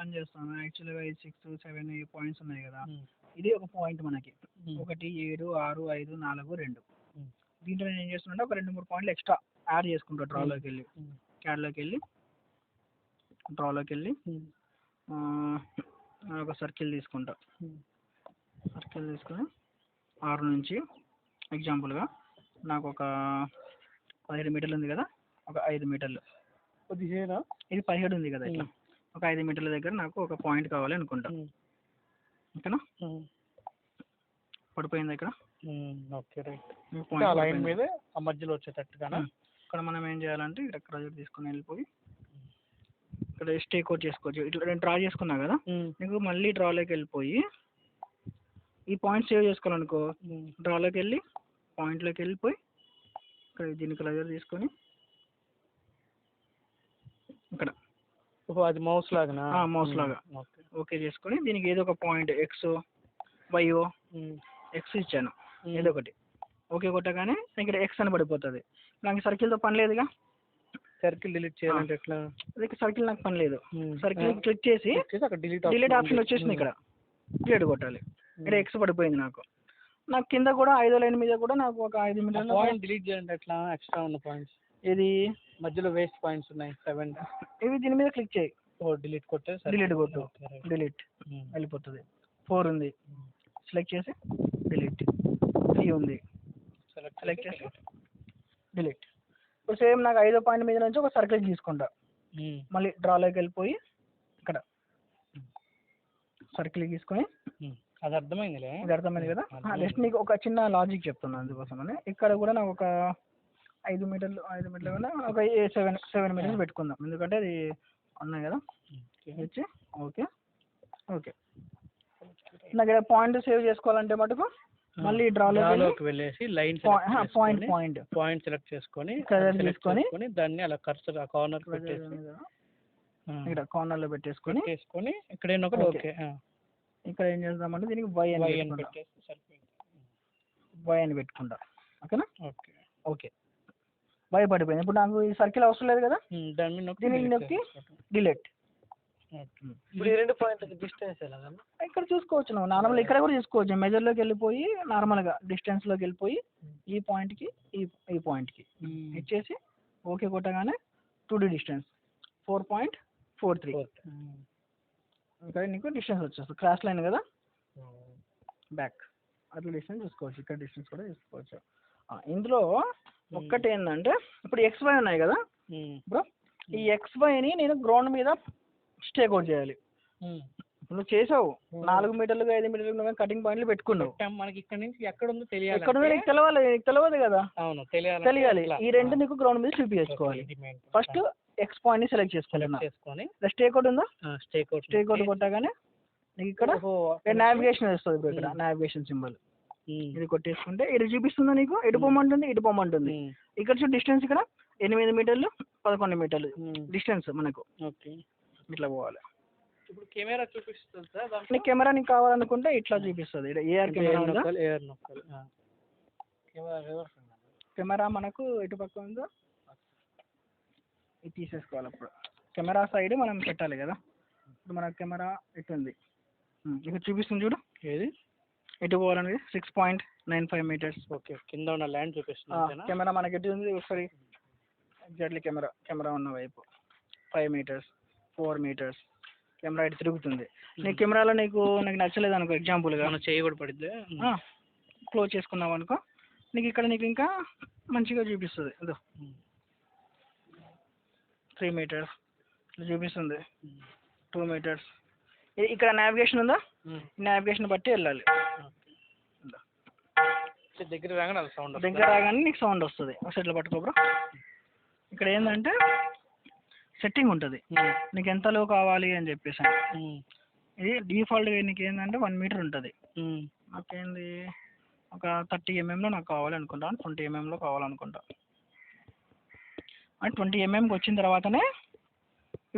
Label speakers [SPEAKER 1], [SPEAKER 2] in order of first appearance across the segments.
[SPEAKER 1] పని చేస్తాను యాక్చువల్గా 6 7 పాయింట్స్ ఉన్నాయి కదా, ఇది ఒక పాయింట్ మనకి 1 7 6 5 4 2. దీంట్లో నేను ఏం చేస్తున్నా ఒక 2 3 పాయింట్లు ఎక్స్ట్రా యాడ్ చేసుకుంటా. డ్రాలోకి వెళ్ళి క్యాడ్లోకి వెళ్ళి ఒక సర్కిల్ తీసుకుంటా. సర్కిల్ తీసుకొని 6 నుంచి ఎగ్జాంపుల్గా నాకు ఒక 17 మీటర్లు ఉంది కదా, ఒక 5 మీటర్లు ఇది 17 ఉంది కదా, ఇట్లా ఒక 5 మీటర్ల దగ్గర నాకు ఒక పాయింట్ కావాలి అనుకుంటా. ఓకేనా, పడిపోయింది ఇక్కడ.
[SPEAKER 2] Okay right. లైన్ మీద మధ్యలో వచ్చేటట్టుగా
[SPEAKER 1] ఇక్కడ మనం ఏం చేయాలంటే ఇక్కడ తీసుకుని వెళ్ళిపోయి ఇక్కడ స్టేక్ అవుట్ చేసుకోవచ్చు. ఇట్లా నేను డ్రా చేసుకున్నా కదా, నీకు మళ్ళీ డ్రాలోకి వెళ్ళిపోయి ఈ పాయింట్ సేవ్ చేసుకోవాలనుకో, డ్రాలోకి వెళ్ళి పాయింట్లోకి వెళ్ళిపోయి ఇక్కడ దీన్ని క్లజర్ తీసుకొని ఇక్కడ
[SPEAKER 2] అది మౌస్ లాగా
[SPEAKER 1] ఓకే చేసుకొని దీనికి ఏదో ఒక పాయింట్ ఎక్స్ వైఓ ఎక్స్ ఇచ్చాను ఏదో ఒకటి ఓకే కొట్టగానే ఇక్కడ ఎక్స్ అని పడిపోతుంది. నాకు సర్కిల్తో పని లేదుగా,
[SPEAKER 2] సర్కిల్ డిలీట్ చేయాలంటే ఎట్లా?
[SPEAKER 1] సర్కిల్ నాకు పని లేదు. సర్కిల్ క్లిక్ చేసి డిలీట్ ఆప్షన్ వచ్చేసింది, ఇక్కడ డిలీట్ కొట్టాలి. ఇక్కడ ఎక్స్ పడిపోయింది. నాకు కింద కూడా 5వ లైన్ మీద కూడా నాకు ఒక 5 మీటర్ల
[SPEAKER 2] పాయింట్ డిలీట్ చేయాలంటే ఎట్లా? ఎక్స్ట్రా ఉన్న పాయింట్స్
[SPEAKER 1] ఇది
[SPEAKER 2] మధ్యలో వేస్ట్ పాయింట్స్ ఉన్నాయి 7,
[SPEAKER 1] ఇవి దీని మీద క్లిక్ చేయి,
[SPEAKER 2] డిలీట్ కొట్టే
[SPEAKER 1] డిలీట్ కొట్టు, డిలీట్ వెళ్ళిపోతుంది. 4 ఉంది, సెలెక్ట్ చేసి డిలీట్. 3 ఉంది, సెలెక్ట్ చేసి డిలీట్. ఇప్పుడు సేమ్ నాకు 5వ పాయింట్ మీద నుంచి ఒక సర్కిల్ తీసుకుంటా, మళ్ళీ డ్రాలోకి వెళ్ళిపోయి ఇక్కడ సర్కిల్ తీసుకొని
[SPEAKER 2] అది అర్థమైంది
[SPEAKER 1] కదా. జస్ట్ నీకు ఒక చిన్న లాజిక్ చెప్తున్నాను అందుకోసమని. ఇక్కడ కూడా నాకు ఒక 5 మీటర్లు కన్నా ఒక 7 మీటర్స్ పెట్టుకుందాం, ఎందుకంటే అది ఉన్నాయి కదా. వచ్చి ఓకే ఓకే. నాకు ఇక్కడ పాయింట్ సేవ్ చేసుకోవాలంటే మటుకు మళ్ళీ డ్రాలోకి
[SPEAKER 2] వెళ్ళేసి లైన్ పాయింట్ సెలెక్ట్ చేసుకొని దాన్ని అలా కర్సర్ కార్నర్ పెట్టేసి
[SPEAKER 1] ఇక్కడ కార్నర్ లో పెట్టేసుకొని
[SPEAKER 2] ఇక్కడ ఓకే.
[SPEAKER 1] ఇక్కడ ఏం చేద్దామంటే దీనికి వై అని పెట్టుకుంటా. ఓకేనా, ఓకే వై పడిపోయింది. ఇప్పుడు నాకు ఈ సర్కిల్ అవసరం లేదు కదా, దీనికి నొక్కి డిలీట్.
[SPEAKER 2] డిస్టెన్స్
[SPEAKER 1] ఇక్కడ చూసుకోవచ్చు, నువ్వు నార్మల్ ఇక్కడ కూడా చూసుకోవచ్చు. మెజర్లోకి వెళ్ళిపోయి నార్మల్గా డిస్టెన్స్లోకి వెళ్ళిపోయి ఈ పాయింట్కి ఈ పాయింట్కి ఇచ్చేసి ఓకే కొట్టగానే 2D డిస్టెన్స్ 4.43. ఇక్కడ నీకు డిస్టెన్స్ వచ్చేస్తుంది. క్రాస్ లైన్ కదా, బ్యాక్ అట్లా డిస్టెన్స్ చూసుకోవచ్చు. ఇక్కడ డిస్టెన్స్ కూడా చూసుకోవచ్చు. ఇందులో ఒక్కటి ఏంటంటే ఇప్పుడు XY ఉన్నాయి కదా బ్రో, ఈ XYని నేను గ్రౌండ్ మీద స్టేక్ అవుట్ చేయాలి. నువ్వు చేసావు 4 మీటర్లు 5 మీటర్లు కటింగ్ పాయింట్లు పెట్టుకున్నావు.
[SPEAKER 2] మనకి ఇక్కడ నుంచి ఎక్కడ ఉందో తెలియాలి,
[SPEAKER 1] ఎక్కడ ఉందో నీకు తెలియదు కదా.
[SPEAKER 2] అవును,
[SPEAKER 1] తెలియాలి. ఈ రెండు నీకు గ్రౌండ్ మీద చూపించుకోవాలి. ఫస్ట్ X పాయింట్ ని సెలెక్ట్ చేసుకోవాలి. స్టేక్ అవుట్ ఉందా, స్టేక్ అవుట్ కొట్టగానే నీకు ఇక్కడ నావిగేషన్ వస్తుంది. ఇప్పుడు ఇక్కడ నావిగేషన్ సింబల్ ఇది కొట్టేసుకుంటే ఇది చూపిస్తుందా నీకు, ఎటు పోమంటుంది ఇటు పోమంటుంది. ఇక్కడ చూడు డిస్టెన్స్, ఇక్కడ 8 మీటర్లు 11 మీటర్లు డిస్టెన్స్ మనకు. ఇట్లా పోవాలి.
[SPEAKER 2] ఇప్పుడు కెమెరా చూపిస్తుంది సార్,
[SPEAKER 1] నీకు కెమెరా నీకు కావాలనుకుంటే ఇట్లా చూపిస్తుంది. ఏఆర్ కెమెరా మనకు ఎటు పక్క ఉందో ఇది తీసేసుకోవాలి. అప్పుడు కెమెరా సైడ్ మనం పెట్టాలి కదా. ఇప్పుడు మన కెమెరా ఎటు ఉంది, ఇక్కడ చూపిస్తుంది చూడు, ఏది ఎటు పోవాలనేది 6.95 మీటర్స్.
[SPEAKER 2] ఓకే, కింద ఉన్న ల్యాండ్ చూపిస్తుంది.
[SPEAKER 1] కెమెరా మనకి ఎటు ఉంది ఒకసారి ఎగ్జాక్ట్లీ కెమెరా ఉన్న వైపు 5 మీటర్స్ 4 మీటర్స్ కెమెరా ఇటు తిరుగుతుంది. నీ కెమెరాలో నాకు నచ్చలేదు అనుకో, ఎగ్జాంపుల్గా
[SPEAKER 2] మనం చేయకూడదు పడితే
[SPEAKER 1] క్లోజ్ చేసుకున్నాం అనుకో, నీకు ఇక్కడ నీకు ఇంకా మంచిగా చూపిస్తుంది. ఇదో 3 మీటర్స్ చూపిస్తుంది, 2 మీటర్స్. ఇక్కడ నావిగేషన్ ఉందా, నావిగేషన్ బట్టి వెళ్ళాలి.
[SPEAKER 2] దగ్గర
[SPEAKER 1] రాగానే నీకు సౌండ్ వస్తుంది. సెట్లు పట్టుకోబ్రా. ఇక్కడ ఏంటంటే సెట్టింగ్ ఉంటుంది, నీకు ఎంతలో కావాలి అని చెప్పేసి. ఇది డిఫాల్ట్గా నీకు ఏంటంటే 1 మీటర్ ఉంటుంది. నాకేంది ఒక 30 mm నాకు కావాలనుకుంటాను, 20 mm కావాలనుకుంటా. అండ్ 20 mm వచ్చిన తర్వాతనే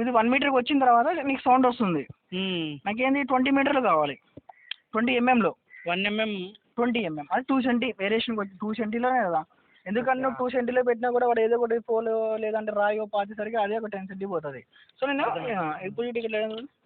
[SPEAKER 1] ఇది 1 మీటర్కి వచ్చిన తర్వాత నీకు సౌండ్ వస్తుంది. నాకేంది 20 మీటర్లు కావాలి, 20 mm
[SPEAKER 2] 1 mm
[SPEAKER 1] 20 mm అది 2 cm వేరియేషన్ 2 cmలోనే కదా. ఎందుకంటే నువ్వు 2 సెంటీలో పెట్టినా కూడా వాడు ఏదో ఒకటి పోలో లేదంటే రాయో పాతేసరికి అదే ఒక 10 సెంటీ పోతుంది. సో నేను ఇప్పుడు టికెట్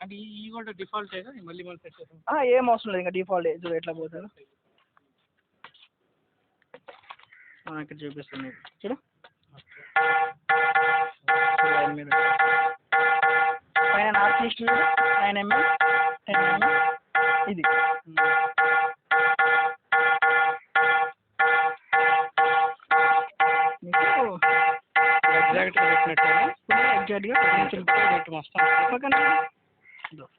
[SPEAKER 2] అంటే ఈ కూడా డిఫాల్ట్ మళ్ళీ సెట్ చేస్తాం.
[SPEAKER 1] ఏం అవసరం లేదు, ఇంకా డిఫాల్ట్ చూడు ఎట్లా పోతుందో ఇక్కడ చూపిస్తుంది చూడు. పైన నార్త్ ఈస్ట్ 9 mm 10 mm ఇది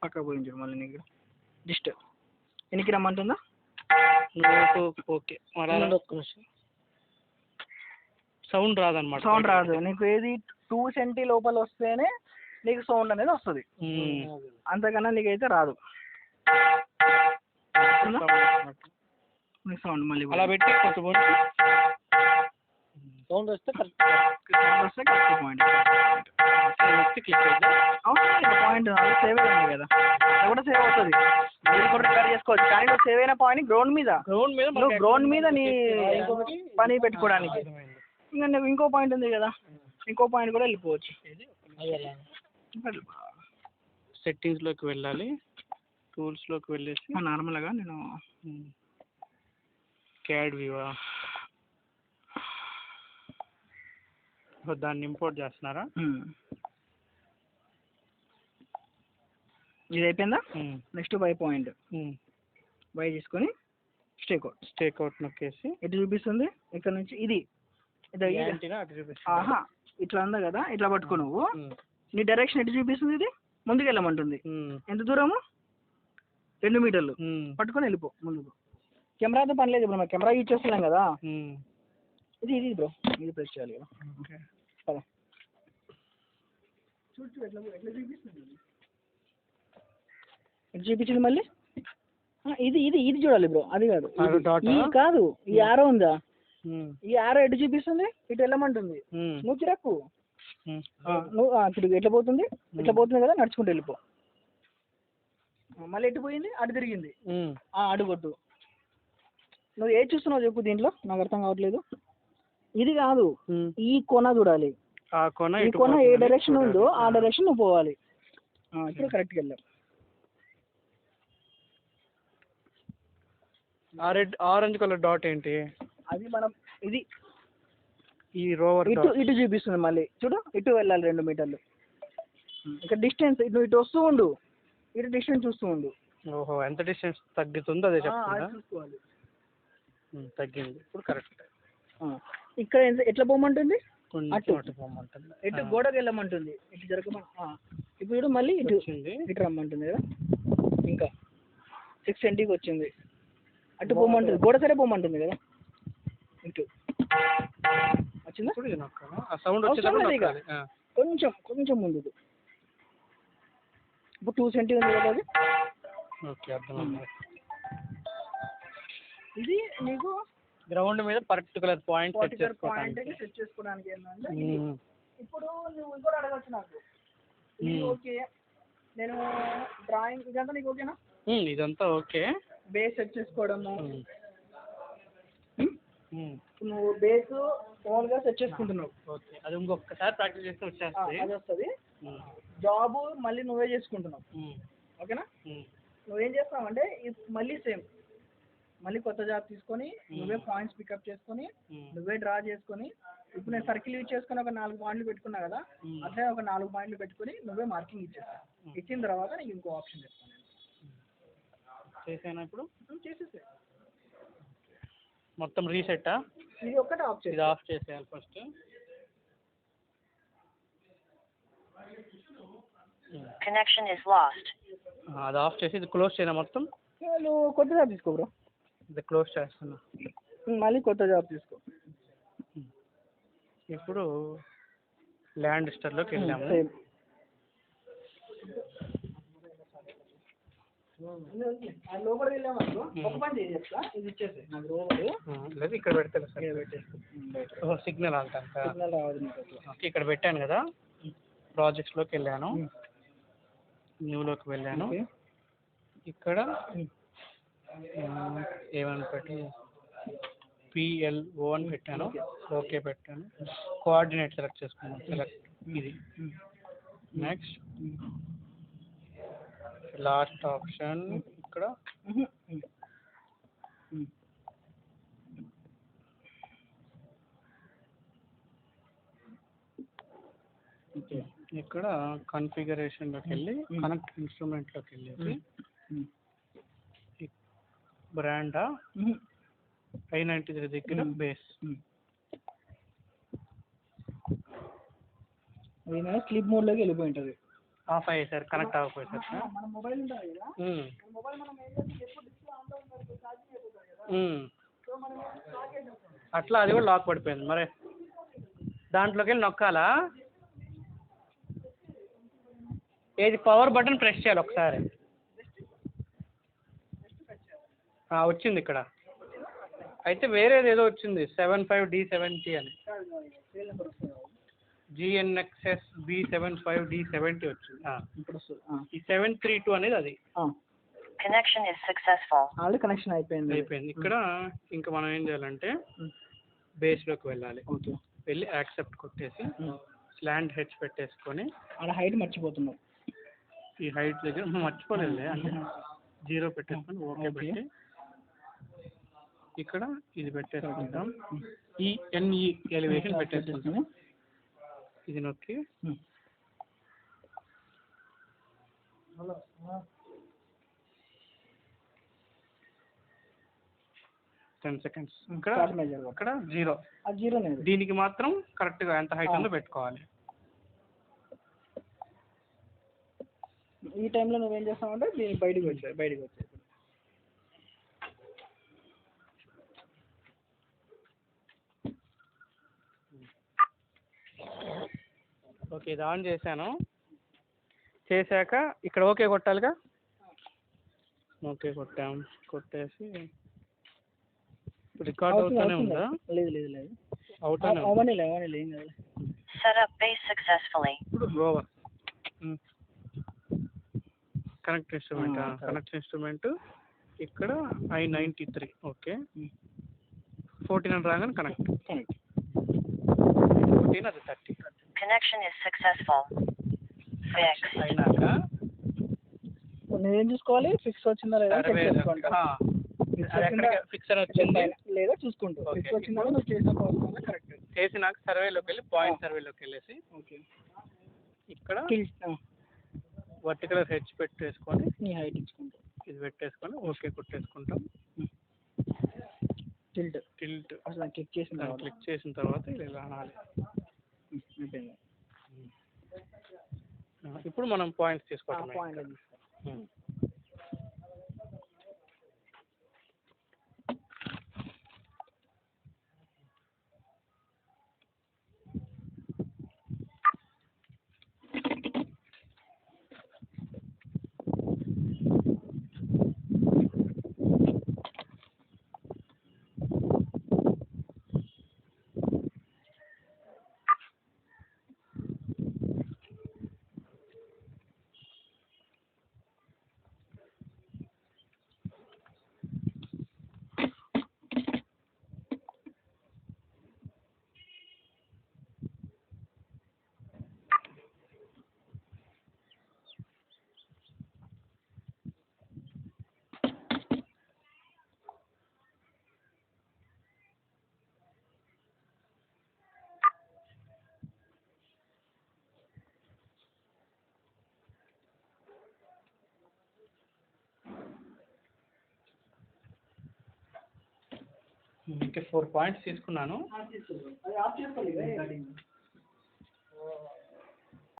[SPEAKER 1] పక్క పోయింది మళ్ళీ నీకు జస్ట్ ఎనికి రమ్మంటుందా
[SPEAKER 2] ఓకే సౌండ్ రాదన్నమాట.
[SPEAKER 1] సౌండ్ రాదు నీకు, ఏది 2 సెంటీ లోపల వస్తేనే నీకు సౌండ్ అనేది వస్తుంది, అంతకన్నా నీకైతే రాదు సౌండ్. మళ్ళీ
[SPEAKER 2] అలా పెట్టి సౌండ్ వస్తే కరెక్ట్
[SPEAKER 1] పాయింట్ పాయింట్ సేవ్ అయింది కదా, అది కూడా సేవ్ అవుతుంది, మీరు కూడా రికార్డ్ చేసుకోవచ్చు. కానీ నువ్వు సేవ్ అయిన పాయింట్ గ్రౌండ్ మీద నువ్వు గ్రౌండ్ మీద నీ పని పెట్టుకోవడానికి. ఇంకా నువ్వు ఇంకో పాయింట్ ఉంది కదా, ఇంకో పాయింట్ కూడా వెళ్ళిపోవచ్చు.
[SPEAKER 2] సెట్టింగ్స్లోకి వెళ్ళాలి, టూల్స్లోకి వెళ్ళేసి
[SPEAKER 1] నార్మల్గా నేను
[SPEAKER 2] క్యాడ్ వ్యూవా దాన్ని ఇంపోర్ట్ చేస్తున్నారా?
[SPEAKER 1] ఇది అయిపోయిందా? నెక్స్ట్ బై పాయింట్ బై తీసుకొని స్టేక్ అవుట్ నొక్కేసి ఇటు చూపిస్తుంది. ఇక్కడ నుంచి ఇది ఇట్లా ఉందా కదా, ఇట్లా పట్టుకో నువ్వు, నీ డైరెక్షన్ ఎటు చూపిస్తుంది, ఇది ముందుకు వెళ్ళమంటుంది. ఎంత దూరము? 2 మీటర్లు పట్టుకొని వెళ్ళిపో ముందుకు. కెమెరాతో పని లేదు, ఇప్పుడు మనం కెమెరా యూజ్ చేస్తున్నాం కదా, ఇది ఇది బ్రో ఇది ప్రెస్ చేయాలి కదా. చూడు ఎట్లా ఎట్లా చూపిస్తుంది, ఎట్లా చూపించింది మళ్ళీ. ఇది ఇది ఇది చూడాలి బ్రో, అది కాదు ఈ కాదు, ఈ యారో ఉందా, ఈ యారో ఎటు చూపిస్తుంది, ఇటు వెళ్ళమంటుంది. నువ్వు చిరాకు నువ్వు తిరుగు, ఎట్లా పోతుంది, ఇట్లా పోతుంది కదా, నడుచుకుంటూ వెళ్ళిపో. మళ్ళీ ఎటు పోయింది, అటు తిరిగింది, అటు కొట్టు. నువ్వు ఏది చూస్తున్నావు చెప్పు, దీంట్లో నాకు అర్థం కావట్లేదు. ఇది కాదు, ఈ కొన చూడాలి, ఈ కొన ఏ డైరెక్షన్ ఉందో ఆ డైరెక్షన్ నువ్వు పోవాలి. ఇప్పుడు కరెక్ట్గా వెళ్ళావు.
[SPEAKER 2] ఆరెంజ్ కలర్ డాట్ ఏంటి?
[SPEAKER 1] అది మనం ఇది
[SPEAKER 2] ఈ రోవర్
[SPEAKER 1] ఇటు చూపిస్తుంది. మళ్ళీ చూడు, ఇటు వెళ్ళాలి 2 మీటర్లు. ఇక్కడ డిస్టెన్స్ ఇటు ఇటు వస్తూ ఉండు, ఇటు డిస్టెన్స్ చూస్తూ ఉండు.
[SPEAKER 2] ఓహో, ఎంత డిస్టెన్స్ తగ్గుతుందో అదే
[SPEAKER 1] చూసుకోవాలి.
[SPEAKER 2] తగ్గింది, ఇప్పుడు కరెక్ట్.
[SPEAKER 1] ఇక్కడ ఎట్లా పోమంటుంది,
[SPEAKER 2] అటు పోమంటుంది,
[SPEAKER 1] ఇటు గోడకు వెళ్ళమంటుంది, ఇటు జరగమని. ఇప్పుడు మళ్ళీ ఇటు ఇటు రమ్మంటుంది కదా, ఇంకా 6 సెంటీకి వచ్చింది. అటు పోమంటుంది, గోడ సరే పోమంటుంది కదా, ఇటు వచ్చిందా? కొంచెం కొంచెం ముందుకు. ఇప్పుడు 2 సెంటీ ఉంది కదా అది.
[SPEAKER 2] ఓకే, అర్థమైంది.
[SPEAKER 1] ఇది నీకు
[SPEAKER 2] గ్రౌండ్ మీద పర్టికులర్ పాయింట్ సెట్
[SPEAKER 1] చేసుకోవడానికి ఏంటంటే, ఇప్పుడు నువ్వు ఇంకోటి అడగచ్చు నాకు, ఓకే నేను డ్రాయింగ్ ఇదంతా నీకు ఓకేనా?
[SPEAKER 2] ఇదంతా ఓకే.
[SPEAKER 1] బేస్ సెట్ చేసుకోవడము, నువ్వు బేస్ ఓన్గా సెట్ చేసుకుంటున్నావు.
[SPEAKER 2] ఓకే, అది ఇంకొకసారి ప్రాక్టీస్ చేస్తే వచ్చేస్తుంది,
[SPEAKER 1] అది వస్తుంది. జాబ్ మళ్ళీ నువ్వే చేసుకుంటున్నావు, ఓకేనా? నువ్వేం చేస్తావంటే మళ్ళీ సేమ్, మళ్ళీ కొత్త జాబ్ తీసుకొని నువ్వే పాయింట్స్ పికప్ చేసుకొని నువ్వే డ్రా చేసుకొని, ఇప్పుడు నేను సర్కిల్ యూజ్ చేసుకొని ఒక 4 పాయింట్లు పెట్టుకున్నా కదా, అట్లే ఒక 4 పాయింట్లు పెట్టుకొని నువ్వే మార్కింగ్ ఇచ్చేస్తాను. ఇచ్చిన తర్వాత నీకు ఇంకో ఆప్షన్ చెప్తాను.
[SPEAKER 2] చేసాను ఇప్పుడు
[SPEAKER 1] చేసేసే
[SPEAKER 2] మొత్తం రీసెట్టా?
[SPEAKER 1] ఇది ఒక్కటే ఆఫ్ చేసి,
[SPEAKER 2] ఇది ఆఫ్ చేసేయాలి ఫస్ట్.
[SPEAKER 3] Connection is last.
[SPEAKER 2] అది ఆఫ్ చేసి ఇది క్లోజ్ చేయనా మొత్తం?
[SPEAKER 1] నువ్వు కొత్త జాబ్ తీసుకో బ్రో.
[SPEAKER 2] ఇది క్లోజ్ చేస్తున్నా,
[SPEAKER 1] మళ్ళీ కొత్త జాబ్ తీసుకో.
[SPEAKER 2] ఇప్పుడు ల్యాండ్ స్టర్లోకి వెళ్ళాము.
[SPEAKER 1] లోపలికి వెళ్ళాము అనుకో, ఒక పని చేసేస్తా, ఇది ఇచ్చేసి నాకు రోవర్
[SPEAKER 2] లేదు, ఇక్కడ పెడతాను సార్, సిగ్నల్ అంటాను.
[SPEAKER 1] సిగ్నల్ రావద్దు నీకు.
[SPEAKER 2] ఓకే, ఇక్కడ పెట్టాను కదా, ప్రాజెక్ట్స్లోకి వెళ్ళాను, న్యూలోకి వెళ్ళాను. ఇక్కడ ఏమని పెట్టి PLO అని పెట్టాను, ఓకే పెట్టాను. కోఆర్డినేట్ సెలెక్ట్ చేసుకున్నాను, సెలెక్ట్ ఇది. నెక్స్ట్ లాస్ట్ ఆప్షన్ ఇక్కడ ఇక్కడ కాన్ఫిగరేషన్లోకి వెళ్ళి కనెక్ట్ ఇన్స్ట్రుమెంట్లోకి వెళ్ళేసి బ్రాండా i93 దగ్గర బేస్
[SPEAKER 1] స్లీప్ మోడ్లోకి వెళ్ళిపోయి ఉంటుంది.
[SPEAKER 2] ఆఫ్ అయ్యేసారు, కనెక్ట్ అవ్వకపోయి సార్.
[SPEAKER 1] మన మొబైల్ ఉంటుంది కదా, మొబైల్ మనం ఏం చేస్తే ఎప్పుడు డిస్ప్లే ఆన్లో ఉంటుంది, ఛార్జింగ్ అయిపోతుంది కదా, సో మనం
[SPEAKER 2] అట్లా అది కూడా లాక్ పడిపోయింది. మరి దాంట్లోకి వెళ్ళి నొక్కాలా, ఏది పవర్ బటన్ ప్రెస్ చేయాలి ఒకసారి. వచ్చింది ఇక్కడ అయితే, వేరేది ఏదో వచ్చింది 75D70 అని, GNXS B75D70 వచ్చింది. ఈ 732 అనేది అది.
[SPEAKER 3] Connection is successful.
[SPEAKER 1] Already connection అయిపోయింది.
[SPEAKER 2] ఇక్కడ ఇంకా మనం ఏం చేయాలంటే బేస్లోకి వెళ్ళాలి. వెళ్ళి యాక్సెప్ట్ కొట్టేసి స్లాండ్ హెచ్ పెట్టేసుకొని,
[SPEAKER 1] అలా హైట్ మర్చిపోతున్నాం,
[SPEAKER 2] ఈ హైట్ దగ్గర మర్చిపోలేదు అంటే 0 పెట్టేసుకొని ఓకే పెట్టి ఇక్కడ ఇది పెట్టేసుకుంటాం. ఈ NE ఎలివేషన్ పెట్టేసుకుంటాం. ఇది నొక్కి 10 seconds. ఇక్కడ 0. దీనికి మాత్రం కరెక్ట్గా ఎంత హైట్ ఉందో పెట్టుకోవాలి.
[SPEAKER 1] ఈ టైంలో నువ్వేం చేస్తావంటే దీనికి బయటకు వచ్చాయి.
[SPEAKER 2] ఓకే, ఇది ఆన్ చేశాను. చేశాక ఇక్కడ ఓకే కొట్టాలిగా, ఓకే కొట్టేసి రికార్డ్ అవుతూనే ఉందా?
[SPEAKER 1] లేదు
[SPEAKER 2] అవుతానే
[SPEAKER 1] అవన్నీ
[SPEAKER 3] Setup base successfully.
[SPEAKER 2] ఇప్పుడు ఓవర్. కనెక్ట్ ఇన్స్ట్రుమెంట్ ఇక్కడ i93 ఓకే. 14 అని రాగానే కనెక్ట్ 14 అది 30.
[SPEAKER 3] Connection is successful. Fix.
[SPEAKER 2] అయినాక
[SPEAKER 1] నేనేం చూసుకోవాలి, ఫిక్స్ వచ్చిందా లేదా
[SPEAKER 2] ఫిక్సర్ వచ్చింది
[SPEAKER 1] లేదా చూసుకుంటూ, ఫిక్స్ వచ్చిందా నువ్వు చేసిన ప్రాసెస్ కరెక్ట్.
[SPEAKER 2] చేసినాక సర్వేలోకి వెళ్ళి పాయింట్ సర్వేలోకి వెళ్ళేసి ఇక్కడ వర్టికల్ హెచ్ పెట్టేసుకొని
[SPEAKER 1] నీ హైట్ ఇచ్చుకుంటాం,
[SPEAKER 2] ఇది పెట్టేసుకొని ఓకే కొట్టేసుకుంటాం. టిల్ట్
[SPEAKER 1] అసలు క్లిక్
[SPEAKER 2] చేసిన తర్వాత ఇది రావాలి. ఇప్పుడు మనం పాయింట్స్ తీసుకోవటం. ఇంకా 4 పాయింట్స్ తీసుకున్నాను.